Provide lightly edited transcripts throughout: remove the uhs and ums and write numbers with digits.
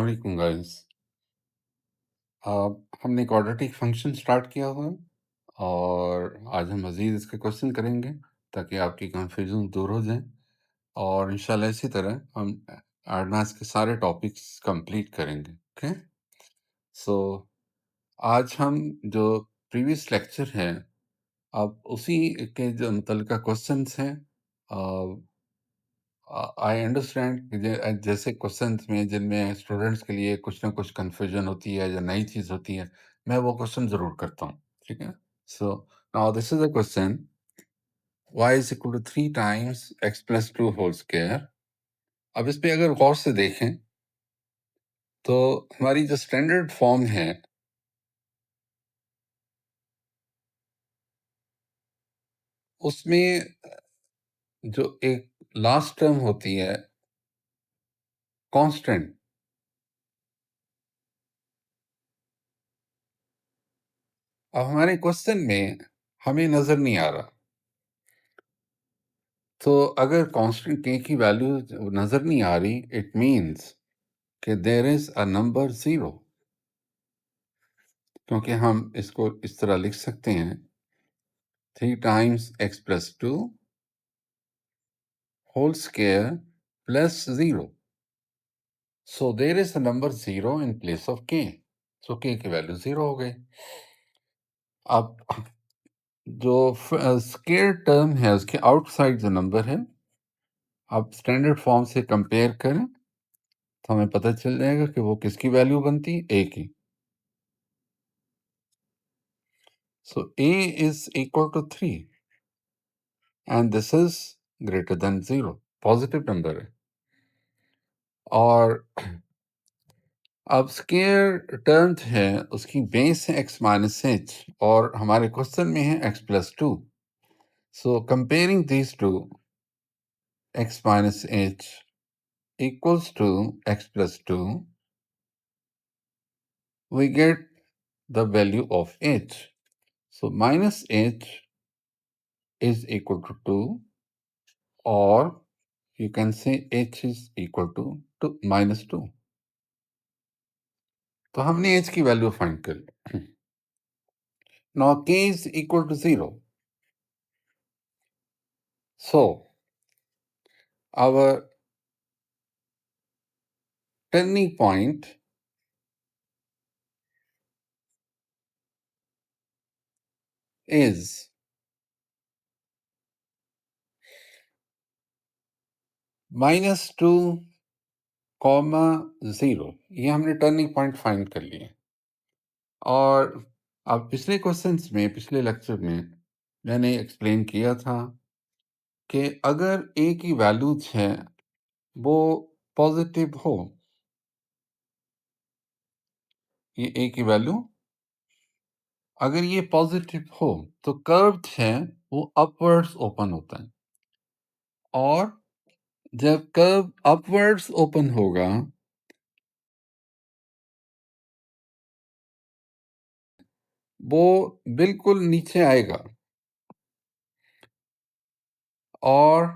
वालेकुम गाइस। हमने quadratic function start किया हुआ है और आज हम मज़ीद इसके क्वेश्चन करेंगे ताकि आपकी कन्फ्यूजन दूर हो जाए और इंशाल्लाह इसी तरह हम एडवांस के सारे टॉपिक्स कंप्लीट करेंगे। ओके, सो आज हम जो प्रीवियस लेक्चर है अब उसी के जो मुतलका क्वेश्चंस हैं। आई अंडरस्टैंड कि जैसे क्वेश्चंस में जिनमें स्टूडेंट्स के लिए कुछ ना कुछ कंफ्यूजन होती है या नई चीज़ होती है, मैं वो क्वेश्चन ज़रूर करता हूँ, ठीक है? So now this is a question, y is equal to 3 times x plus 2 whole square. अब इस पे अगर गौर से देखें, तो हमारी जो स्टैंडर्ड फॉर्म है, उसमें जो एक लास्ट टर्म होती है कांस्टेंट, अब हमारे क्वेश्चन में हमें नज़र नहीं आ रहा। तो अगर कांस्टेंट k की वैल्यू नज़र नहीं आ रही, इट मीन्स कि देयर इज़ अ नंबर 0, क्योंकि हम इसको इस तरह लिख सकते हैं 3 times x plus 2 whole square plus 0। So there is a number 0 in place of k। So k की वैल्यू 0 हो गई। अब जो स्क्वायर टर्म है उसके आउटसाइड जो नंबर है, आप स्टैंडर्ड फॉर्म से कंपेयर करें तो हमें पता चल जाएगा कि वो किसकी वैल्यू बनती है, a की। So a is equal to 3 and this is greater than 0, positive number है। और अब स्क्वायर टर्म है उसकी बेस है x माइनस एच और हमारे क्वेश्चन में है x plus 2। So comparing these two, x minus H equals to x plus 2, we get the value of h. So minus h is equal to 2, or you can say h is equal to minus 2. तो हमने h की value find कर ली। Now k is equal to 0. So our turning point is minus 2 comma 0। ये हमने turning point find कर लिए। और अब पिछले क्वेश्चंस में, पिछले लेक्चर में मैंने एक्सप्लेन किया था कि अगर a की वैल्यूज है वो पॉजिटिव हो, ये a की वैल्यू अगर ये पॉजिटिव हो तो कर्व है वो अपवर्ड्स ओपन होता है, और जब कर्व अपवर्ड्स ओपन होगा वो बिल्कुल नीचे आएगा, और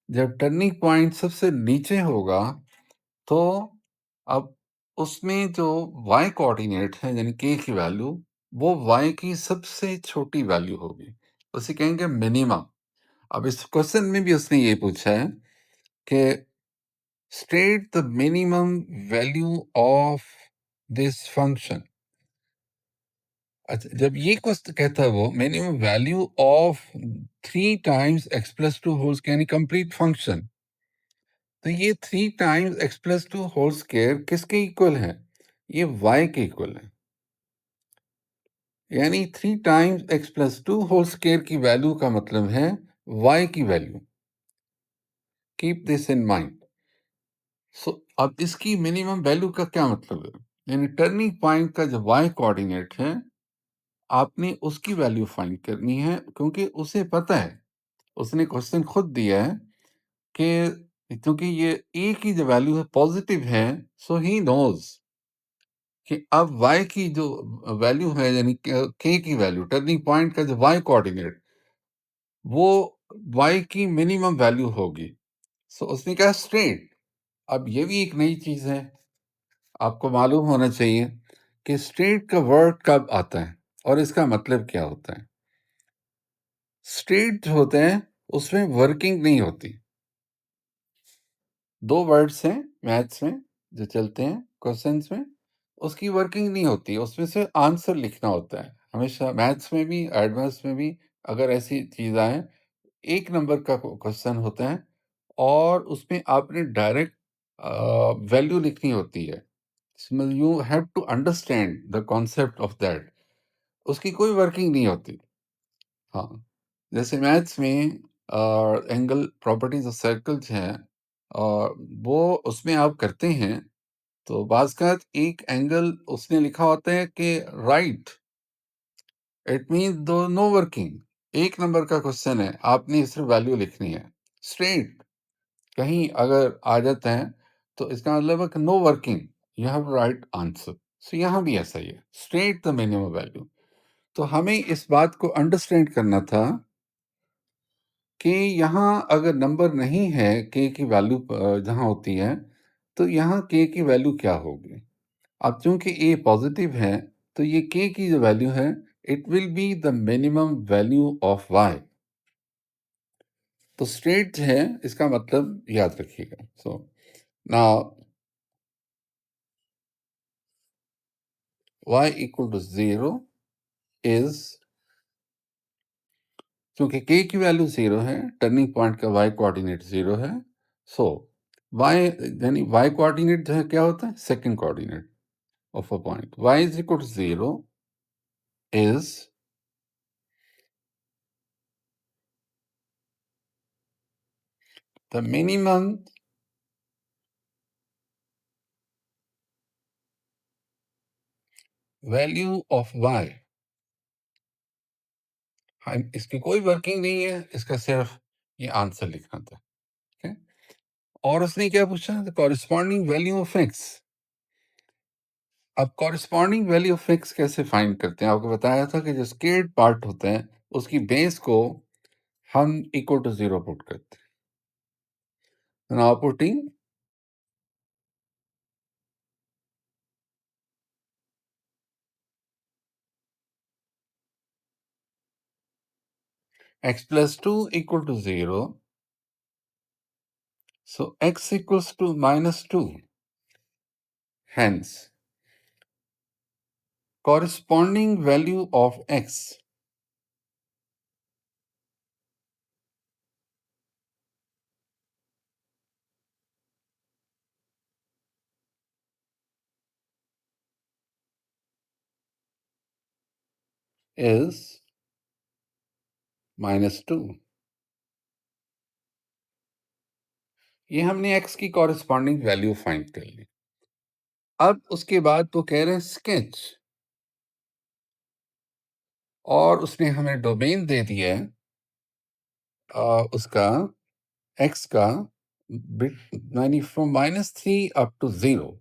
जब टर्निंग पॉइंट सबसे नीचे होगा तो अब उसमें जो y कोऑर्डिनेट है यानी k की वैल्यू, वो y की सबसे छोटी वैल्यू होगी, उसे कहेंगे मिनिमम। अब इस क्वेश्चन में भी उसने ये पूछा है कि state the minimum value of this function. अच्छा, जब ये क्वेश्चन कहता है वो minimum value of 3 times x plus 2 whole square यानी कंप्लीट फंक्शन, तो ये 3 times x plus 2 whole square किसके इक्वल है? ये y के इक्वल है। यानी 3 times x plus 2 whole square की वैल्यू का मतलब है y की value. Keep this in mind. So अब इसकी मिनिमम वैल्यू का क्या मतलब है? यानी टर्निंग पॉइंट का जो y कोऑर्डिनेट है, आपने उसकी वैल्यू फाइंड करनी है, क्योंकि उसे पता है, उसने क्वेश्चन खुद दिया है कि क्योंकि ये a की जो वैल्यू है पॉजिटिव है, सो ही नोज कि अब y की जो वैल्यू है यानी k की वैल्यू, टर्निंग पॉइंट का जो y कोऑर्डिनेट, वो y की मिनिमम वैल्यू होगी। सो उसने कहा स्ट्रेट। अब ये भी एक नई चीज है आपको मालूम होना चाहिए कि स्टेट का वर्ड कब आता है और इसका मतलब क्या होता है। स्टेट जो होते हैं उसमें वर्किंग नहीं होती। 2 वर्ड्स हैं मैथ्स में जो चलते हैं क्वेश्चंस में, उसकी वर्किंग नहीं होती, उसमें से आंसर लिखना होता है। हमेशा मैथ्स में भी, एडवांस में भी अगर ऐसी चीज़ आए, 1 नंबर का क्वेश्चन होता है और उसमें आपने डायरेक्ट वैल्यू लिखनी होती है। You have to understand the concept of that. उसकी कोई वर्किंग नहीं होती। हाँ, जैसे मैथ्स में एंगल प्रॉपर्टीज ऑफ सर्कल्स हैं और वो उसमें आप करते हैं तो बाज़ का एक एंगल उसने लिखा होता है कि राइट, इट मीन्स दो नो वर्किंग। 1 नंबर का क्वेश्चन है, आपने सिर्फ वैल्यू लिखनी है। स्ट्रेट कहीं अगर आ जाता है तो इसका मतलब है कि no working, you have right answer. So यहाँ भी ऐसा ही है, स्ट्रेट द मिनिमम वैल्यू। तो हमें इस बात को अंडरस्टैंड करना था कि यहाँ अगर नंबर नहीं है k की वैल्यू जहाँ होती है, तो यहाँ k की वैल्यू क्या होगी? अब चूँकि a पॉज़िटिव है, तो ये k की जो वैल्यू है, it will be the minimum value of y। तो स्ट्रेट है, इसका मतलब याद रखिएगा। So now y equal to 0 is, क्योंकि k की वैल्यू 0 है, टर्निंग पॉइंट का y कोऑर्डिनेट 0 है, सो y यानी y कोऑर्डिनेट जो है क्या होता है? Second coordinate of a point. Y is equal to 0 is the minimum value of Y। हम इसकी कोई वर्किंग नहीं है, इसका सिर्फ ये आंसर लिखना था। ठीक है? और उसने क्या पूछा? The corresponding value of x. अब कॉरेस्पॉन्डिंग वैल्यू ऑफ एक्स कैसे फाइंड करते हैं? आपको बताया था कि जो स्क्वेयर्ड पार्ट होते हैं, उसकी बेस को हम इक्वल टू 0 पुट करते हैं। Now putting x plus 2 equal to 0, so x equals to minus 2. Hence, corresponding value of x is -2। ये हमने x की कॉरेस्पॉन्डिंग वैल्यू फाइंड कर ली। अब उसके बाद वो कह रहे हैं स्केच, और उसने हमें डोमेन दे दिया है उसका x का बिट, यानी फ्रॉम -3 अप टू 0,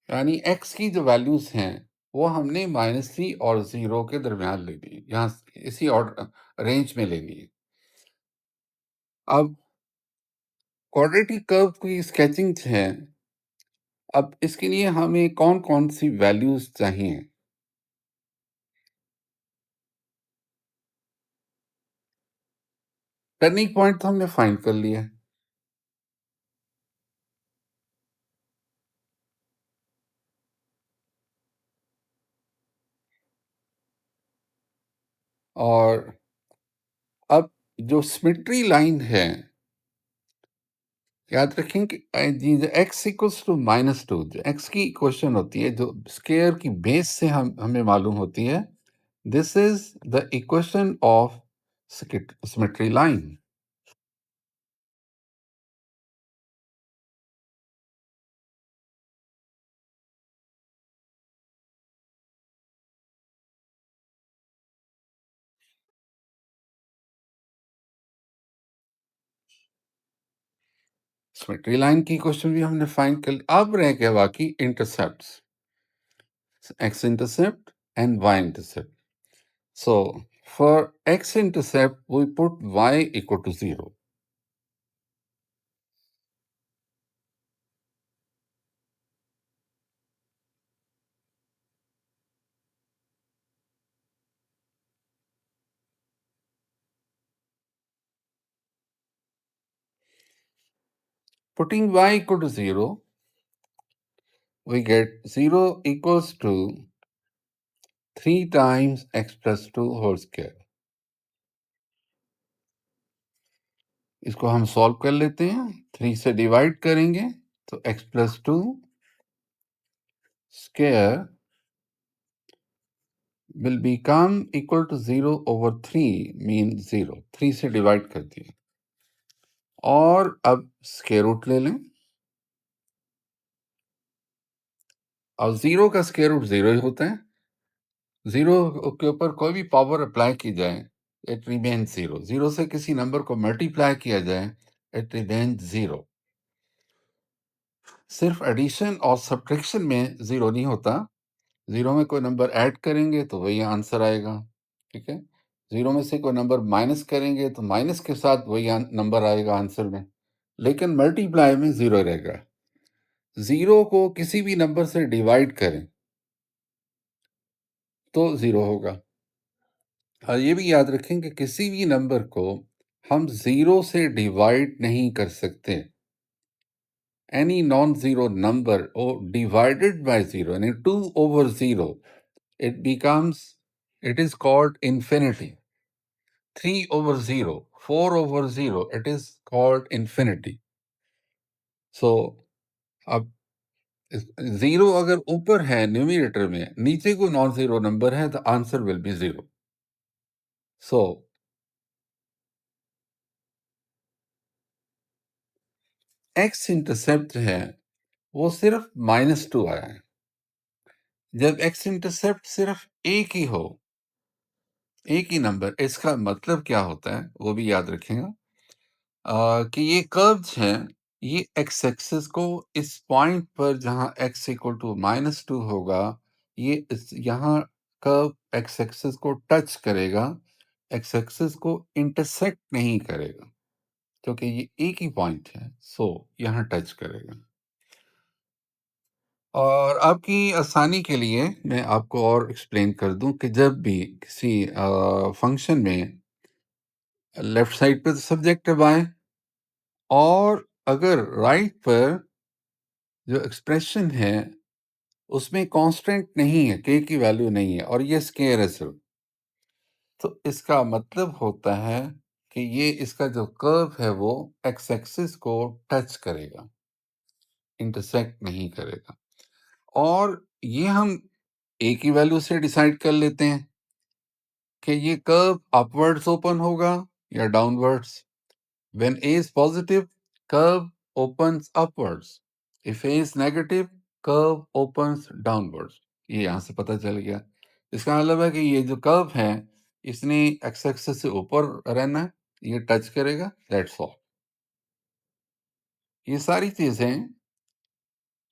यानी x की जो वैल्यूज हैं वो हमने -3 और 0 के दरमियान ले ली, यहाँ इसी ऑर्डर रेंज में ले ली। अब क्वाड्रेटिक कर्व की स्केचिंग है, अब इसके लिए हमें कौन कौन सी वैल्यूज चाहिए? टर्निंग पॉइंट तो हमने फाइंड कर लिया है, और अब जो सिमेट्री लाइन है, याद रखें कि एक्स इक्वल्स टू -2 जो एक्स की इक्वेशन होती है, जो स्क्वायर की बेस से हम हमें मालूम होती है, this is the equation of symmetry line. Symmetry line की इक्वेशन भी हमने फाइंड कर ली। अब रह गया बाकी intercepts, x intercept and y intercept. So for x intercept we put y equal to 0। Putting y equal to 0, we get 0 equals to 3 times x plus 2 whole square. इसको हम सॉल्व कर लेते हैं, 3 से डिवाइड करेंगे तो x plus 2 square will become equal to 0 over 3 means 0. 3 से divide कर दिए और अब स्क्वायर रूट ले लें। अब 0 का स्क्वायर रूट 0 ही होता है। 0 के ऊपर कोई भी पावर अप्लाई की जाए, इट रिमेन्स 0। 0 से किसी नंबर को मल्टीप्लाई किया जाए, इट रिमेन्स 0। सिर्फ एडिशन और सब्ट्रैक्शन में 0 नहीं होता। 0 में कोई नंबर ऐड करेंगे तो वही आंसर आएगा, ठीक है? 0 में से कोई नंबर माइनस करेंगे तो माइनस के साथ वही नंबर आएगा आंसर में, लेकिन मल्टीप्लाई में 0 रहेगा। 0 को किसी भी नंबर से डिवाइड करें तो 0 होगा। और ये भी याद रखें कि किसी भी नंबर को हम 0 से डिवाइड नहीं कर सकते। Any non-zero number or divided by 0, यानी 2 over 0, it is called infinity. 3 over 0, 4 over 0, it is called infinity. So, अब 0 अगर ऊपर है न्यूमरेटर में, नीचे को नॉन जीरो नंबर है, the answer will be 0. So, x intercept है वो सिर्फ -2 आया है। जब x इंटरसेप्ट सिर्फ एक ही हो, एक ही नंबर, इसका मतलब क्या होता है वो भी याद रखिएगा। कि ये कर्व्स हैं, ये x एक्सिस को इस पॉइंट पर जहां x इक्वल टू -2 होगा, ये यहाँ कर्व x एक्सिस को टच करेगा, x एक्सिस को इंटरसेक्ट नहीं करेगा, क्योंकि ये एक ही पॉइंट है, सो यहाँ टच करेगा। और आपकी आसानी के लिए मैं आपको और एक्सप्लेन कर दूं कि जब भी किसी फंक्शन में लेफ्ट साइड पे तो सब्जेक्ट है बाएं, और अगर राइट पर जो एक्सप्रेशन है उसमें कांस्टेंट नहीं है, के की वैल्यू नहीं है और ये स्केयर है सिर्फ, तो इसका मतलब होता है कि ये इसका जो कर्व है वो एक्स एक्सिस को टच करेगा, इंटरसेक्ट नहीं करेगा। और ये हम ए की वैल्यू से डिसाइड कर लेते हैं कि ये कर्व अपवर्ड्स ओपन होगा या downwards. When A is positive, curve opens upwards. If A is negative, curve opens downwards. ये यहां से पता चल गया। इसका मतलब है कि ये जो कर्व है इसने एक्स एक्सिस से ऊपर रहना है, ये टच करेगा, दैट्स ऑल। ये सारी चीजें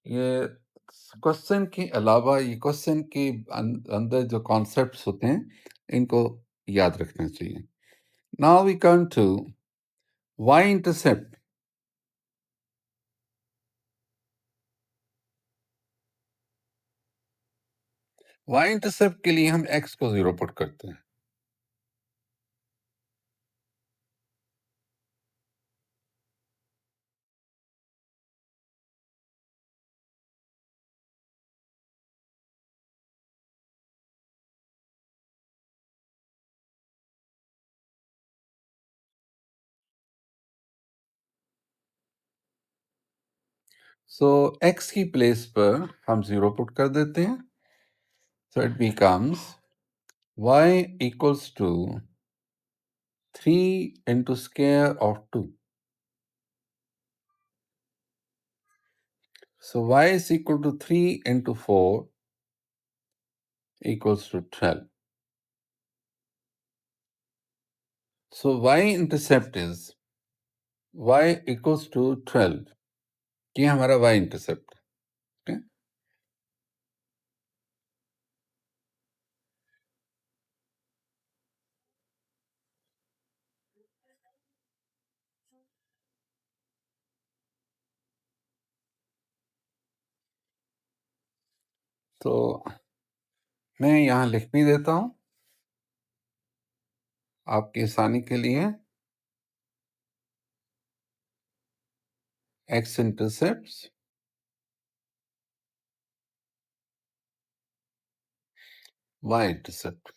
ये क्वेश्चन के अलावा, ये क्वेश्चन के अंदर जो कॉन्सेप्ट्स होते हैं इनको याद रखना चाहिए। Now we come to y intercept. Y intercept के लिए हम एक्स को 0 पुट करते हैं। सो एक्स की प्लेस पर हम 0 पुट कर देते हैं, so it becomes y equals to 3 into square of 2. So y is equal to 3 into 4 equals to 12. So y-intercept is y equals to 12. ये हमारा y-intercept है। तो मैं यहाँ लिख भी देता हूँ आपकी आसानी के लिए। x-intercepts, y-intercept.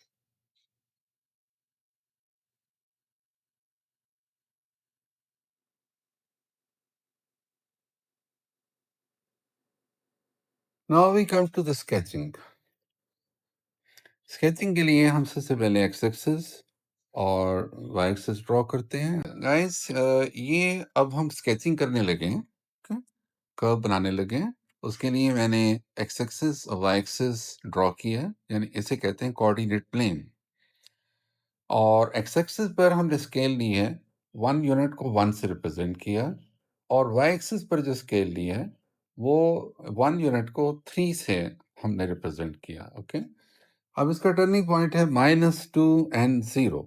Now we come to the sketching. Sketching के लिए हम सबसे पहले एक्स एक्सिस और वाई एक्सिस ड्रॉ करते हैं गाइस। ये अब हम स्केचिंग करने लगे हैं, कर्व बनाने लगे हैं। उसके लिए मैंने एक्स एक्सिस और वाई एक्सिस ड्रॉ किया है, यानी इसे कहते हैं कोऑर्डिनेट प्लेन। और एक्स एक्सिस पर हमने स्केल ली है, 1 यूनिट को 1 से रिप्रेजेंट किया, और वाई एक्सिस पर जो स्केल ली है वो 1 यूनिट को 3 से हमने रिप्रेजेंट किया। ओके, अब इसका टर्निंग पॉइंट है -2 एंड 0।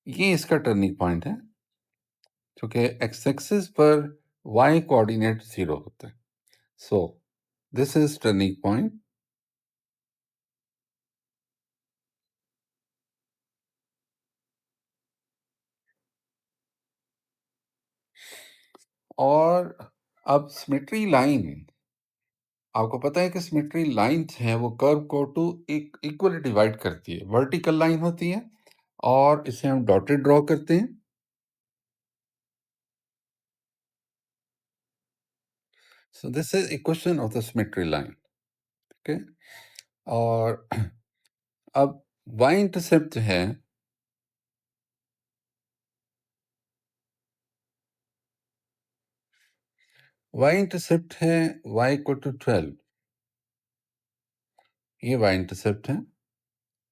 ये इसका टर्निंग पॉइंट है, क्योंकि एक्स एक्सिस पर y कोऑर्डिनेट 0 होता है। So this is turning point. और अब सिमेट्री लाइन, आपको पता है कि सिमेट्री लाइन है वो कर्व को टू इक्वली डिवाइड करती है। वर्टिकल लाइन होती है और इसे हम डॉटेड ड्रॉ करते हैं। So this is equation of the symmetry line. Okay, और अब y इंटरसेप्ट है y इक्वल टू 12। ये y इंटरसेप्ट है।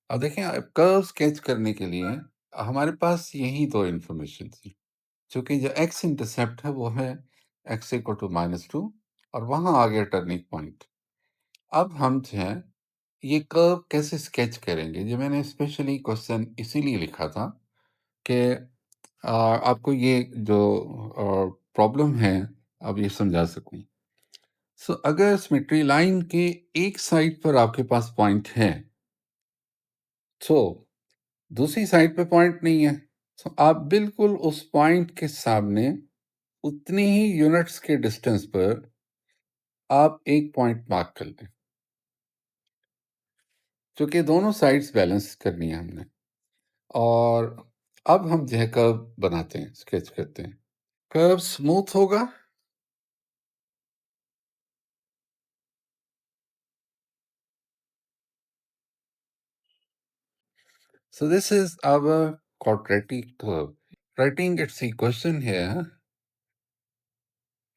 अब देखें, अब कर्व स्केच करने के लिए हमारे पास यही दो इंफॉर्मेशन थी, क्योंकि जो x इंटरसेप्ट है वो है x इक्वल टू -2, और वहां आ गया टर्निंग पॉइंट। अब हम जो है ये कर्व कैसे स्केच करेंगे, जो मैंने स्पेशली क्वेश्चन इसीलिए लिखा था कि आपको ये जो प्रॉब्लम है अब ये समझा सकूं। सो अगर सिमेट्री लाइन के एक साइड पर आपके पास पॉइंट है, तो दूसरी साइड पे पॉइंट नहीं है, तो आप बिल्कुल उस पॉइंट के सामने उतनी ही यूनिट्स के डिस्टेंस पर आप एक पॉइंट मार्क कर लें, क्योंकि दोनों साइड्स बैलेंस करनी है हमने। और अब हम जो है कर्व बनाते हैं, स्केच करते हैं। कर्व स्मूथ होगा, so this is our quadratic curve. Writing its equation here,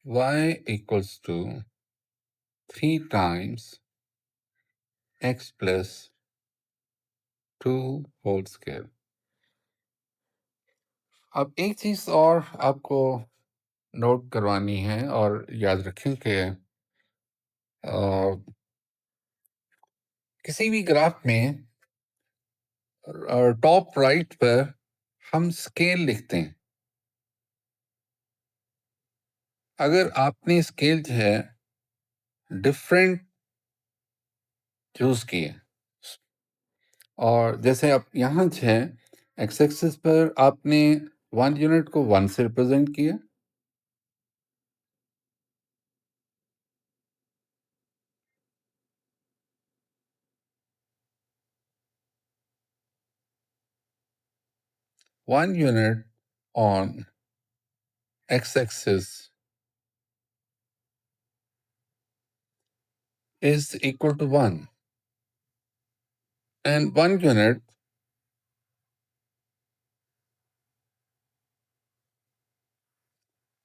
y equals to 3 times x plus 2 whole square. अब एक चीज और आपको नोट करवानी है और याद रखें कि किसी भी ग्राफ में टॉप राइट पर हम स्केल लिखते हैं। अगर आपने स्केल जो है डिफरेंट चूज किए, और जैसे आप यहाँ जो है एक्स एक्सिस पर आपने 1 यूनिट को 1 से रिप्रेजेंट किया, 1 unit on x-axis is equal to 1, and 1 unit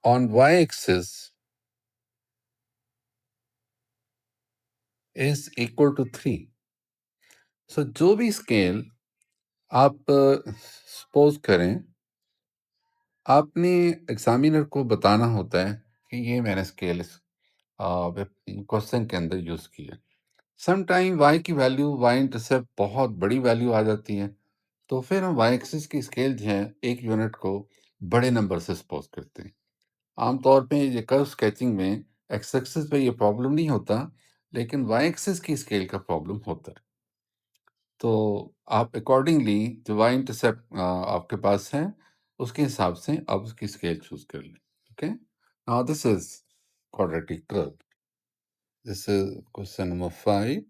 on y-axis is equal to 3. So जो भी स्केल आप सपोज करें, आपने एग्जामिनर को बताना होता है कि ये मैंने स्केल क्वेश्चन के अंदर यूज किया। सम टाइम y की वैल्यू, y इंटरसेप्ट बहुत बड़ी वैल्यू आ जाती है, तो फिर हम y एक्सिस की स्केल जो है एक यूनिट को बड़े नंबर से सपोज करते हैं। आमतौर पे ये कर्व स्केचिंग में एक्स एक्सिस पे ये प्रॉब्लम नहीं होता, लेकिन वाई एक्सिस की स्केल का प्रॉब्लम होता है। तो आप अकॉर्डिंगली जो वाई इंटरसेप्ट आपके पास है, उसके हिसाब से आप उसकी स्केल चूज कर लें. Okay, now this is quadratic curve. This is question number 5.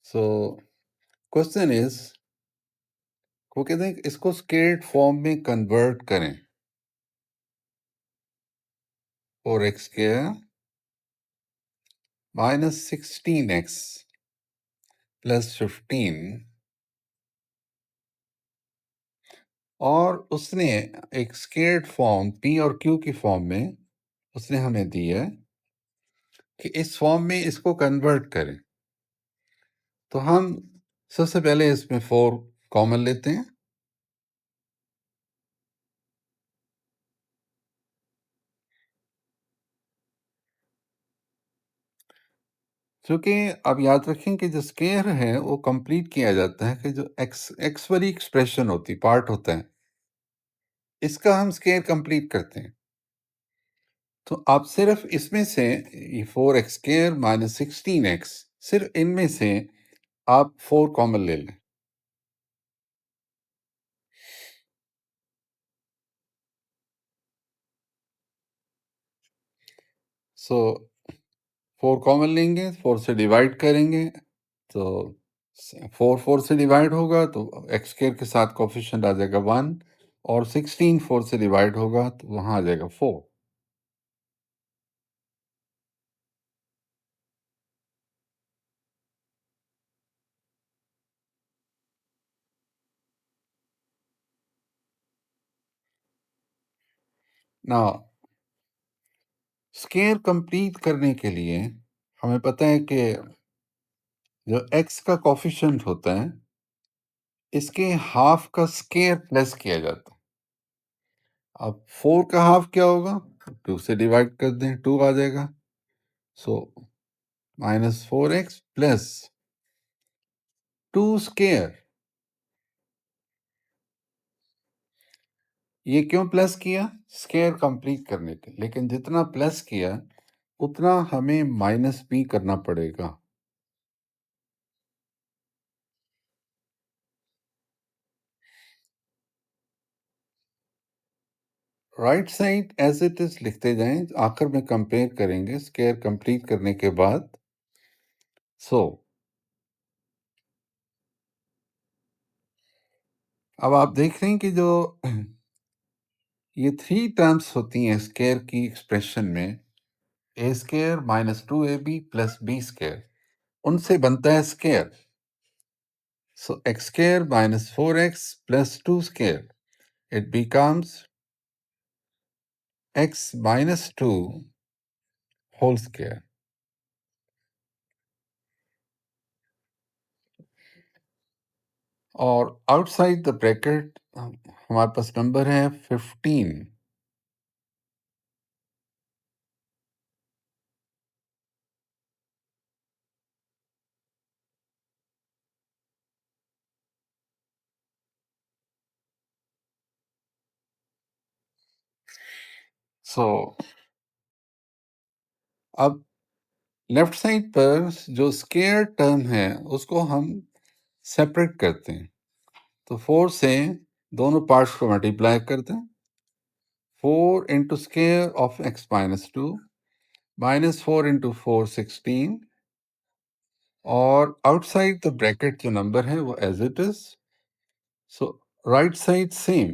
So question is, वो कहते हैं कि इसको स्केल्ड फॉर्म में कन्वर्ट करें. 4x² minus 16x plus 15, और उसने एक स्केल्ड फॉर्म p और q की फॉर्म में उसने हमें दी है कि इस फॉर्म में इसको कन्वर्ट करें. तो हम सबसे पहले इसमें 4 कॉमन लेते हैं. क्योंकि अब याद रखें कि जो स्केयर है वो कंप्लीट किया जाता है कि जो एक्स वाली एक्सप्रेशन होती पार्ट होता है, इसका हम स्केयर कंप्लीट करते हैं. तो आप सिर्फ इसमें से ये 4x स्केयर माइनस 16x, सिर्फ इनमें से आप 4 कॉमन ले लें. सो 4 कॉमन लेंगे, 4 से डिवाइड करेंगे, तो 4 से डिवाइड होगा तो एक्स स्क्वायर के साथ कोफिशिएंट आ जाएगा 1, और 16 4 से डिवाइड होगा तो वहां आ जाएगा 4. ना स्केयर कंप्लीट करने के लिए हमें पता है कि जो एक्स का कोफिशिएंट होता है, इसके हाफ का स्केयर प्लस किया जाता है. अब 4 का हाफ क्या होगा? 2 से डिवाइड कर दें, 2 आ जाएगा. So minus 4x plus 2 square. ये क्यों प्लस किया? स्केयर कंप्लीट करने के. लेकिन जितना प्लस किया उतना हमें माइनस भी करना पड़ेगा. Right side as it is लिखते जाएं, आखिर में कंपेयर करेंगे स्केयर कंप्लीट करने के बाद. सो अब आप देख रहे हैं कि जो ये 3 टर्म्स होती हैं स्केयर की एक्सप्रेशन में, a square minus 2ab plus b square, उनसे बनता है square. So x square minus 4x plus 2 स्केयर, it becomes x minus 2 whole square. और आउटसाइड द ब्रैकेट हमारे पास नंबर है 15. सो अब लेफ्ट साइड पर जो स्केयर टर्म है उसको हम सेपरेट करते हैं. तो 4 से दोनों पार्ट्स को मल्टीप्लाई करते हैं. 4 into square of x minus 2 minus 4 into 4 16, और आउटसाइड द ब्रैकेट जो नंबर है वो as it is. So right side same.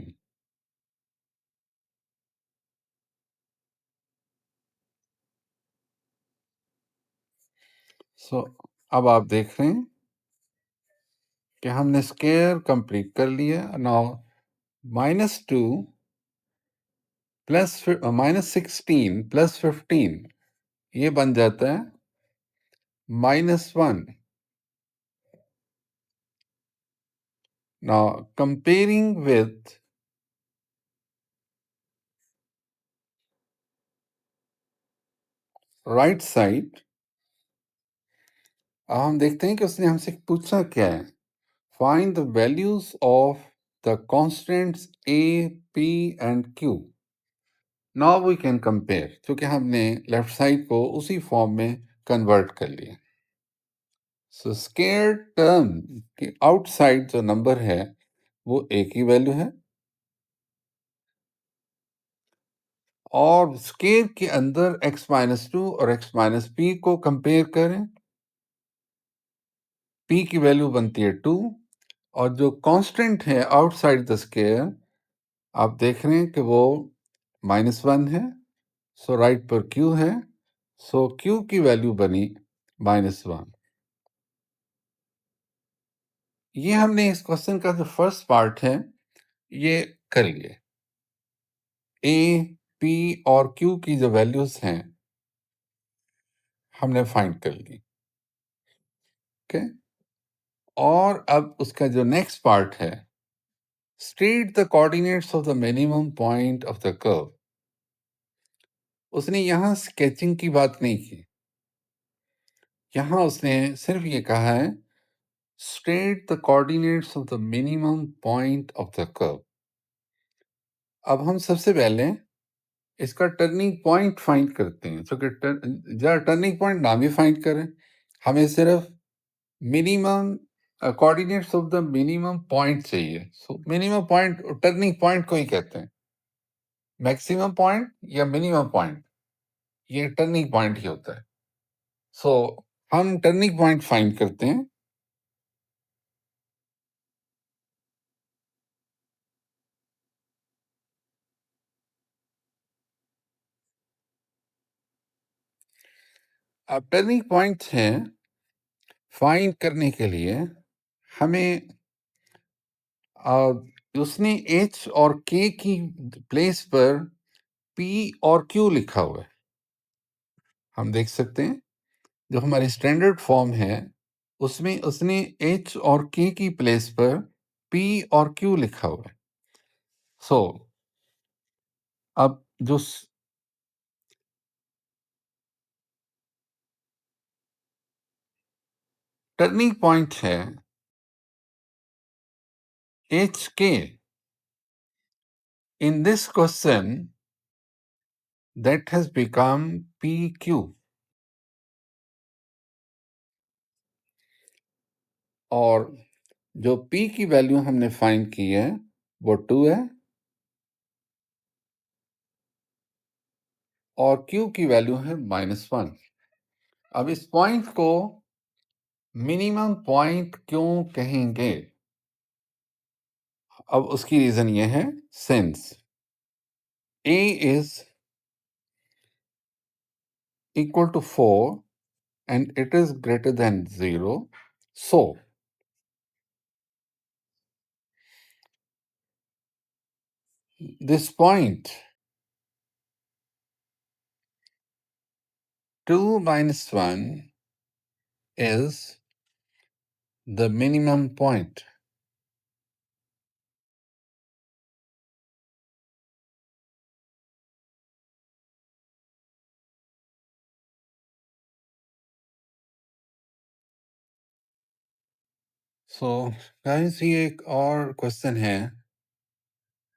So अब आप देख रहे हैं कि हमने स्केयर कंप्लीट कर लिया. Now minus 2 plus minus 16 plus 15, ये बन जाता है minus 1. Now comparing with right side, अब हम देखते हैं कि उसने हमसे पूछा क्या है. Find the values of the constants a, p and q. Now we can compare, क्योंकि हमने लेफ्ट साइड को उसी फॉर्म में कन्वर्ट कर लिया. सो स्केयर टर्म के आउटसाइड जो नंबर है वो a की वैल्यू है और स्केयर के अंदर x-2 और x-p को कंपेयर करें। p की वैल्यू बनती है 2 और जो कांस्टेंट है आउटसाइड द स्केयर आप देख रहे हैं कि वो -1 है। सो राइट पर q है। सो q की वैल्यू बनी -1। ये हमने इस क्वेश्चन का जो फर्स्ट पार्ट है ये कर लिए। a, p और q की जो वैल्यूज हैं हमने फाइंड कर ली। ओके और अब उसका जो नेक्स्ट पार्ट है state the coordinates of the minimum point of the curve. उसने यहां स्केचिंग की बात नहीं की, यहां उसने सिर्फ ये कहा है state the coordinates of the minimum point of the curve. अब हम सबसे पहले इसका टर्निंग पॉइंट फाइंड करते हैं। तो जरा टर्निंग पॉइंट ना भी फाइंड करें, हमें सिर्फ minimum coordinates of the minimum point चाहिए। So minimum point turning point को ही कहते हैं। मैक्सिमम पॉइंट या मिनिमम पॉइंट ये टर्निंग पॉइंट ही होता है। सो हम टर्निंग पॉइंट फाइंड करते हैं। अब टर्निंग पॉइंट है फाइंड करने के लिए हमें उसने एच और के की प्लेस पर पी और क्यू लिखा हुआ है। हम देख सकते हैं जो हमारी स्टैंडर्ड फॉर्म है उसमें उसने एच और के की प्लेस पर पी और क्यू लिखा हुआ है। सो अब जो टर्निंग पॉइंट है एच के in this question that has become PQ और जो P की वैल्यू हमने फाइंड की है वो 2 है और Q की वैल्यू है -1। अब इस पॉइंट को मिनिमम पॉइंट क्यों कहेंगे? अब उसकी रीजन ये है since A is equal to 4 and it is greater than 0, so this point 2 minus 1 is the minimum point. So guys ये एक और क्वेश्चन है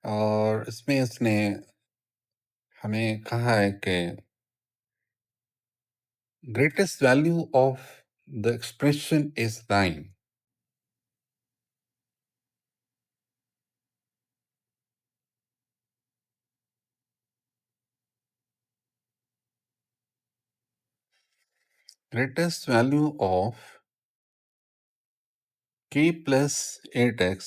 और इसमें इसने हमें कहा है कि greatest value of the expression is 9। Greatest value of k plus 8x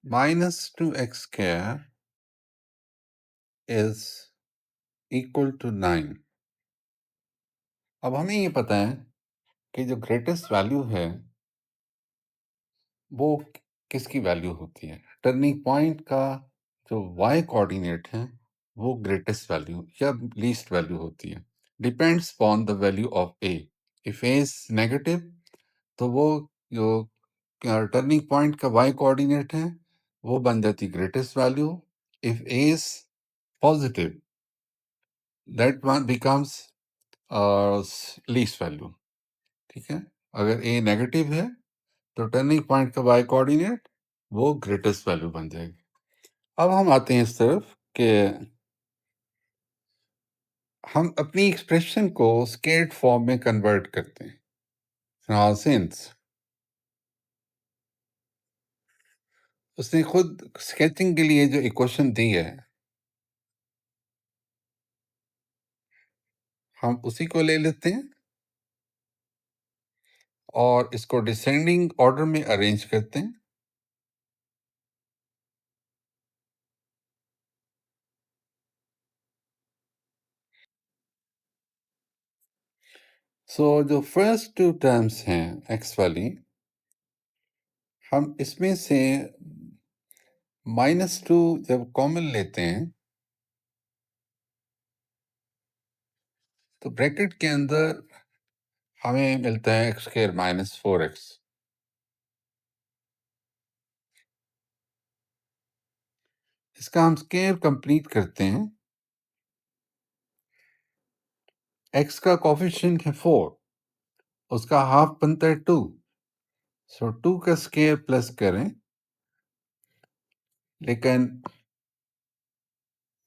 minus 2x square is equal to 9। अब हमें ये पता है कि जो ग्रेटेस्ट वैल्यू है वो किसकी वैल्यू होती है? टर्निंग पॉइंट का जो y कोऑर्डिनेट है वो ग्रेटेस्ट वैल्यू या लीस्ट वैल्यू होती है। Depends upon the value of a। If a is negative तो वो जो टर्निंग पॉइंट का y कोऑर्डिनेट है वो बन जाती greatest value. If a is positive that one becomes least value. ठीक है, अगर a नेगेटिव है तो टर्निंग पॉइंट का y कोऑर्डिनेट वो ग्रेटेस्ट वैल्यू बन जाएगी। अब हम आते हैं इस तरफ कि हम अपनी एक्सप्रेशन को स्केल्ड फॉर्म में कन्वर्ट करते हैं। सिंस उसने खुद स्केचिंग के लिए जो इक्वेशन दी है, हम उसी को ले लेते हैं और इसको डिसेंडिंग ऑर्डर में अरेंज करते हैं। सो जो फर्स्ट टू टर्म्स हैं एक्स वाली, हम इसमें से -2 जब कॉमन लेते हैं तो ब्रैकेट के अंदर हमें मिलता है एक्स स्क्वायर -4x। इसका हम स्क्वायर कंप्लीट करते हैं। x का कोफिशिएंट है 4, उसका हाफ बनता है 2, सो 2 का स्क्वायर प्लस करें, लेकिन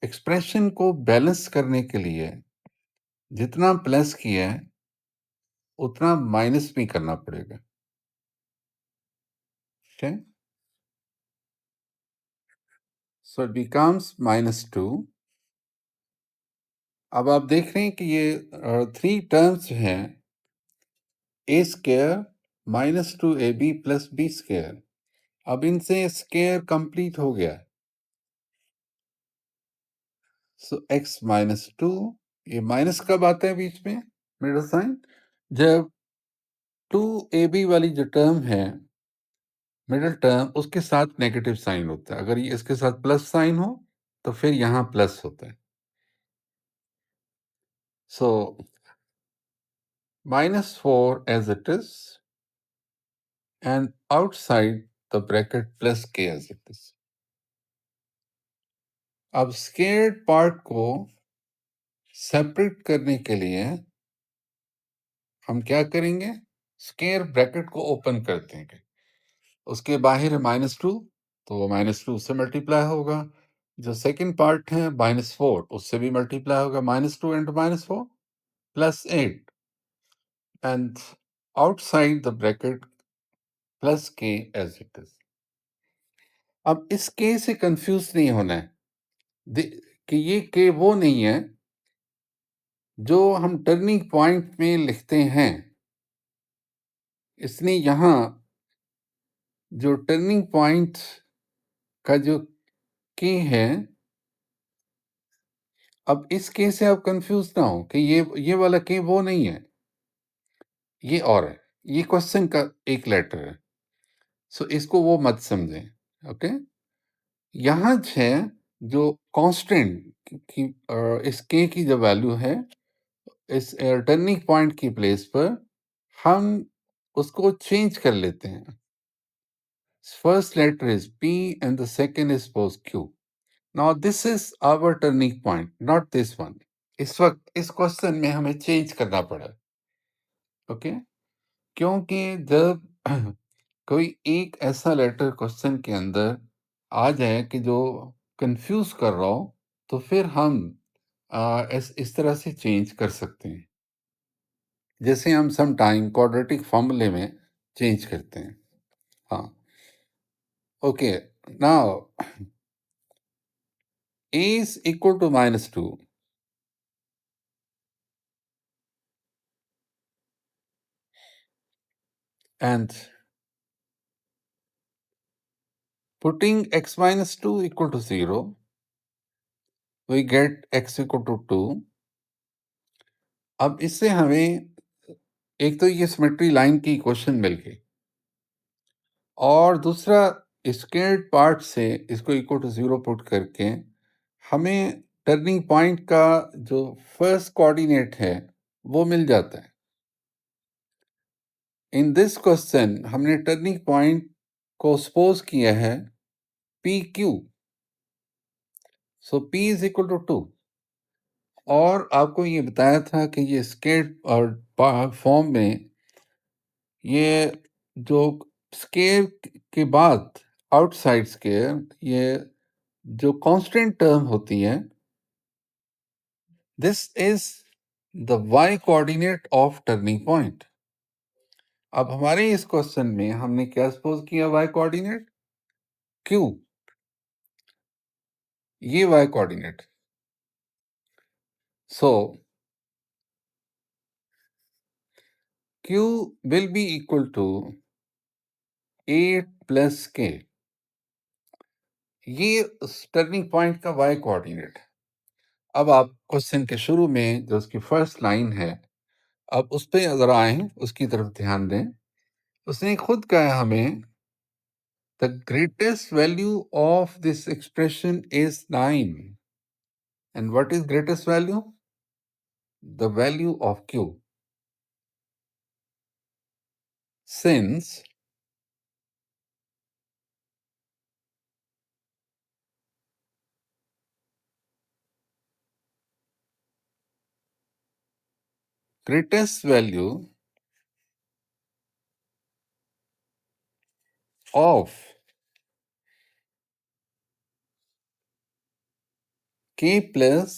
एक्सप्रेशन को बैलेंस करने के लिए जितना प्लस किया है उतना माइनस भी करना पड़ेगा। ठीक है, सो इट बिकम्स -2। अब आप देख रहे हैं कि ये 3 टर्म्स हैं, a square -2ab plus b square. अब इनसे स्क्वायर कंप्लीट हो गया, सो x -2, ये माइनस कब आता है बीच में मिडिल साइन? जब 2ab वाली जो टर्म है मिडिल टर्म, उसके साथ नेगेटिव साइन होता है। अगर ये इसके साथ प्लस साइन हो तो फिर यहाँ प्लस होता है। सो -4 as it is and outside the bracket plus k as it is। अब स्क्वेयर्ड पार्ट को सेपरेट करने के लिए हम क्या करेंगे? स्क्वायर ब्रैकेट को ओपन कर देंगे, उसके बाहर है -2, तो वो -2 से मल्टीप्लाई होगा। जो सेकंड पार्ट है -4, उससे भी मल्टीप्लाई होगा, -2 into -4 plus 8 and outside the bracket plus k as it is. अब इस k से कंफ्यूज नहीं होना है कि ये k वो नहीं है जो हम टर्निंग पॉइंट में लिखते हैं। इसलिए यहां जो टर्निंग पॉइंट का जो k है, अब इस k से आप कंफ्यूज ना हो कि ये वाला k वो नहीं है, ये और है, ये क्वेश्चन का एक लेटर है, सो इसको वो मत समझें। ओके, यहाँ है जो कांस्टेंट की इस k की जो वैल्यू है, इस टर्निंग पॉइंट की प्लेस पर हम उसको चेंज कर लेते हैं। First letter is p and the second is suppose q। now this is our turning point, not this one। इस वक्त इस क्वेश्चन में हमें चेंज करना पड़ा। ओके, क्योंकि जब कोई एक ऐसा लेटर क्वेश्चन के अंदर आ जाए कि जो कंफ्यूज कर रहा हो, तो फिर हम इस तरह से चेंज कर सकते हैं, जैसे हम सम टाइम क्वाड्रेटिक फॉर्मूले में चेंज करते हैं। हाँ, okay, now a is equal to -2 and putting x minus 2 equal to 0, we get x equal to 2। अब इससे हमें एक तो ये सिमेट्री लाइन की इक्वेशन मिल गई, और दूसरा स्क्वेयर्ड पार्ट से इसको इक्वल टू 0 पुट करके हमें टर्निंग पॉइंट का जो फर्स्ट कोऑर्डिनेट है वो मिल जाता है। इन दिस क्वेश्चन हमने टर्निंग पॉइंट को सपोज किया है PQ, so P is equal to 2। और आपको ये बताया था कि ये स्केयर और फॉर्म में ये जो स्केयर के बाद आउटसाइड स्केयर, ये जो कांस्टेंट टर्म होती है, this is the y coordinate of turning point. अब हमारे इस क्वेश्चन में हमने क्या सपोज किया y कोऑर्डिनेट? q, ये y coordinate. So q will be equal to 8 plus k। ये टर्निंग पॉइंट का y कोऑर्डिनेट। अब आप क्वेश्चन के शुरू में जो उसकी फर्स्ट लाइन है, अब उस पे अगर आए, उसकी तरफ ध्यान दें। उसने खुद कहा हमें the greatest value of this expression is 9। And what is greatest value? The value of q। Since greatest value of k plus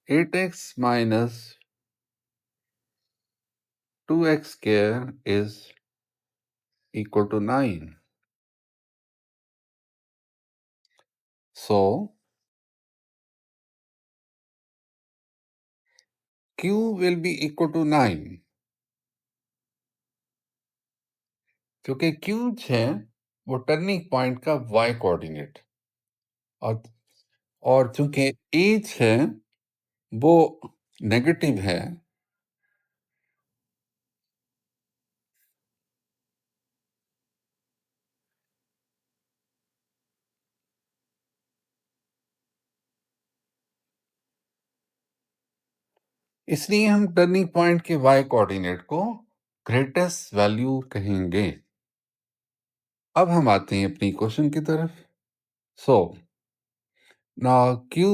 8x minus 2x square is equal to 9. So q will be equal to 9, क्योंकि q है वो turning point का y coordinate, और चूंकि h है वो negative है, इसलिए हम टर्निंग पॉइंट के y कोऑर्डिनेट को ग्रेटेस्ट वैल्यू कहेंगे। अब हम आते हैं अपनी क्वेश्चन की तरफ। So now q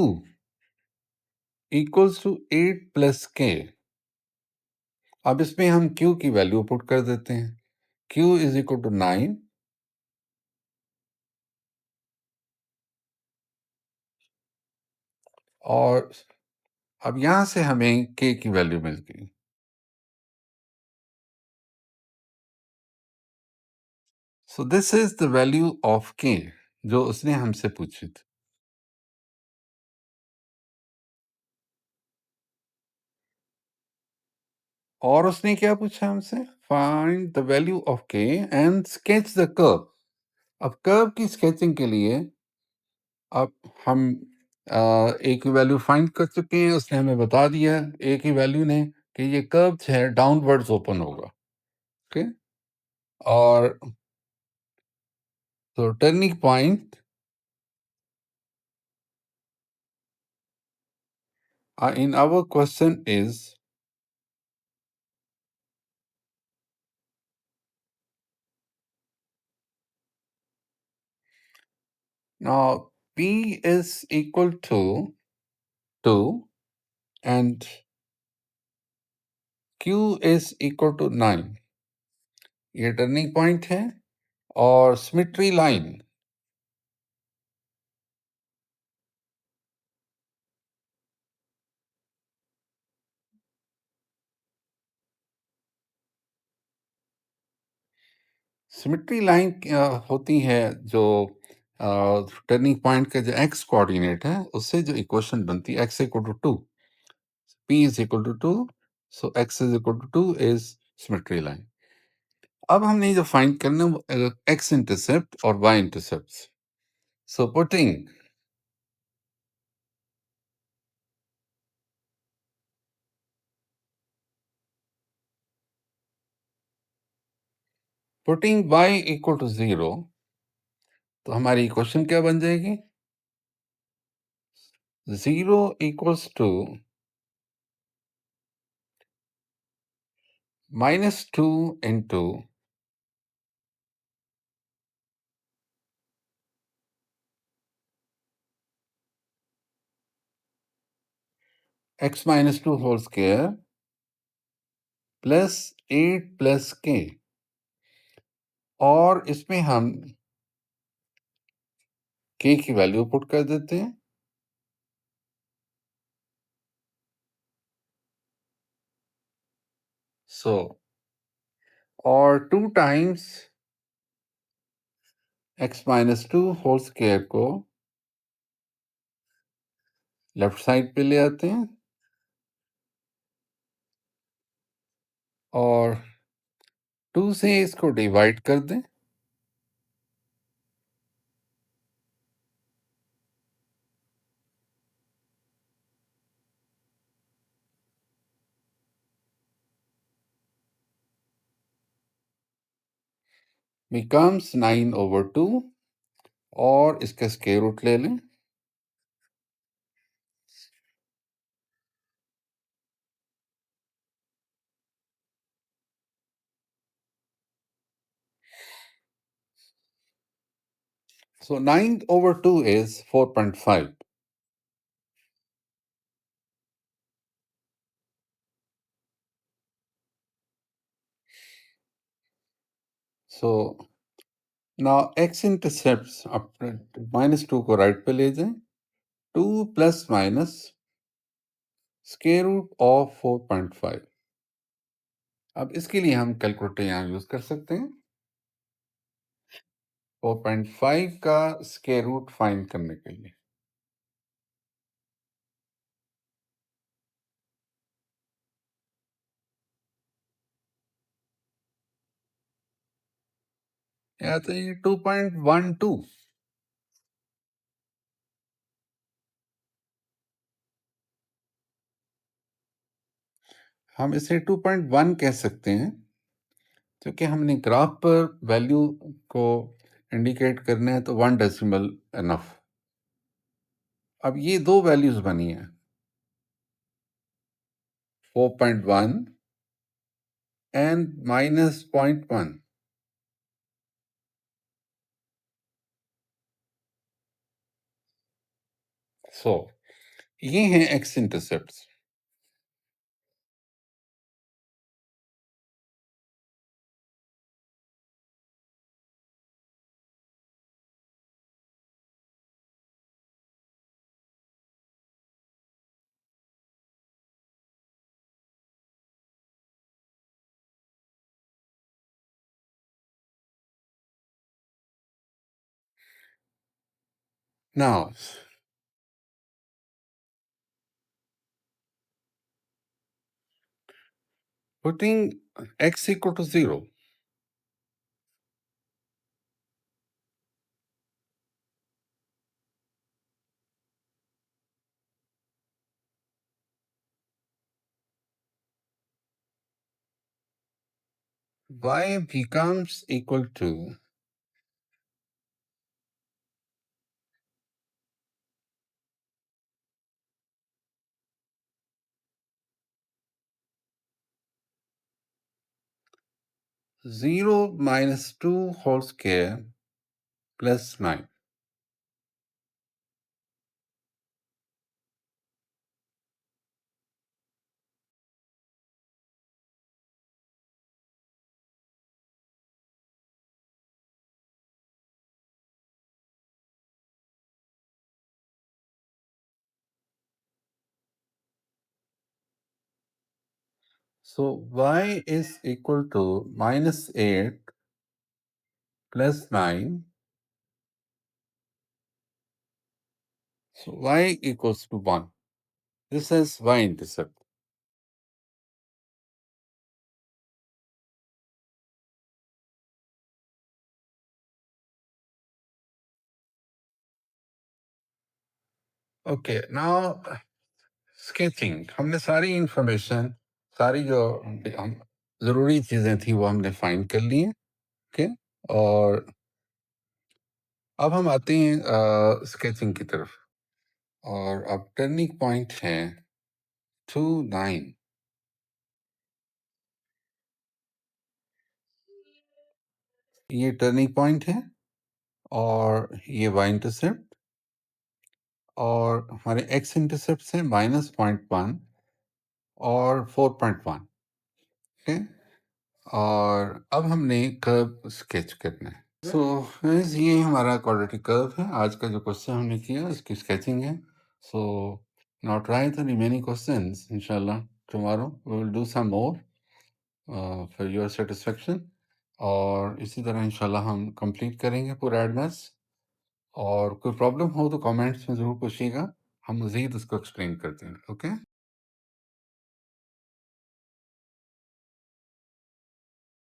equals to 8 plus k। अब इसमें हम q की वैल्यू पुट कर देते हैं। q इज इक्वल टू 9, और अब यहां से हमें k की वैल्यू मिल गई। So this is the value of k जो उसने हमसे पूछी थी। और उसने क्या पूछा हमसे? Find the value of k and sketch the curve. अब कर्व की स्केचिंग के लिए अब हम a की वैल्यू फाइंड कर चुके हैं। उसने हमें बता दिया a की वैल्यू ने कि ये कर्व है डाउनवर्ड्स ओपन होगा। ओके, और तो turning point in our question is now p is equal to 2 and q is equal to 9। ये टर्निंग पॉइंट है, और सिमेट्री लाइन सिमेट्री लाइन होती है जो टर्निंग पॉइंट का जो एक्स कोऑर्डिनेट है उससे जो इक्वेशन बनती है x equal to 2, p is equal to 2, so x is equal to 2 is symmetry line. अब हमने जो फाइंड करना है एक्स इंटरसेप्ट और y intercept. So putting y equal to 0, तो हमारी इक्वेशन क्या बन जाएगी? 0 equals to -2 into x minus 2 whole square plus 8 plus k, और इसमें हम k की वैल्यू पुट कर देते हैं। सो और 2 times x minus 2 whole square को लेफ्ट साइड पे ले आते हैं और 2 से इसको डिवाइड कर दें। becomes 9/2 और इसका स्क्वायर रूट ले लें। So 9/2 is 4.5. So now x-intercepts up -2 को राइट पे ले जाएं। 2 plus minus square root of 4.5। अब इसके लिए हम कैलकुलेटर यहाँ यूज कर सकते हैं। 4.5 का स्क्वायर रूट फाइंड करने के लिए। या तो ये 2.12। हम इसे 2.1 कह सकते हैं क्योंकि हमने ग्राफ पर वैल्यू को इंडिकेट करना है तो 1 डेसिमल एनफ। अब ये दो वैल्यूज बनी है 4.1 एंड -0.1। सो ये हैं x intercepts. Now putting x equal to 0, y becomes equal to zero minus 2 whole square plus 9. So y is equal to -8 plus 9. So y equals to 1. This is y-intercept. Okay, now sketching. हमने सारी information, सारी जो हम ज़रूरी चीज़ें थी वो हमने फाइंड कर ली हैं। ओके, और अब हम आते हैं स्केचिंग की तरफ। और अब टर्निंग पॉइंट है 2, 9। ये टर्निंग पॉइंट है और ये वाई इंटरसेप्ट और हमारे एक्स इंटरसेप्ट हैं -0.1 और 4.1। ओके, और अब हमने कर्व स्केच करना है। सो गाइस, ये हमारा क्वाड्रेटिक कर्व है। आज का जो क्वेश्चन हमने किया इसकी स्केचिंग है। So now try the remaining questions. इंशाल्लाह tomorrow we will do some more for your satisfaction और इसी तरह इंशाल्लाह हम कंप्लीट करेंगे पूरा एडवांस और कोई प्रॉब्लम हो तो कमेंट्स में ज़रूर पूछिएगा, हम मज़ीद उसको एक्सप्लेन कर देंगे, ओके?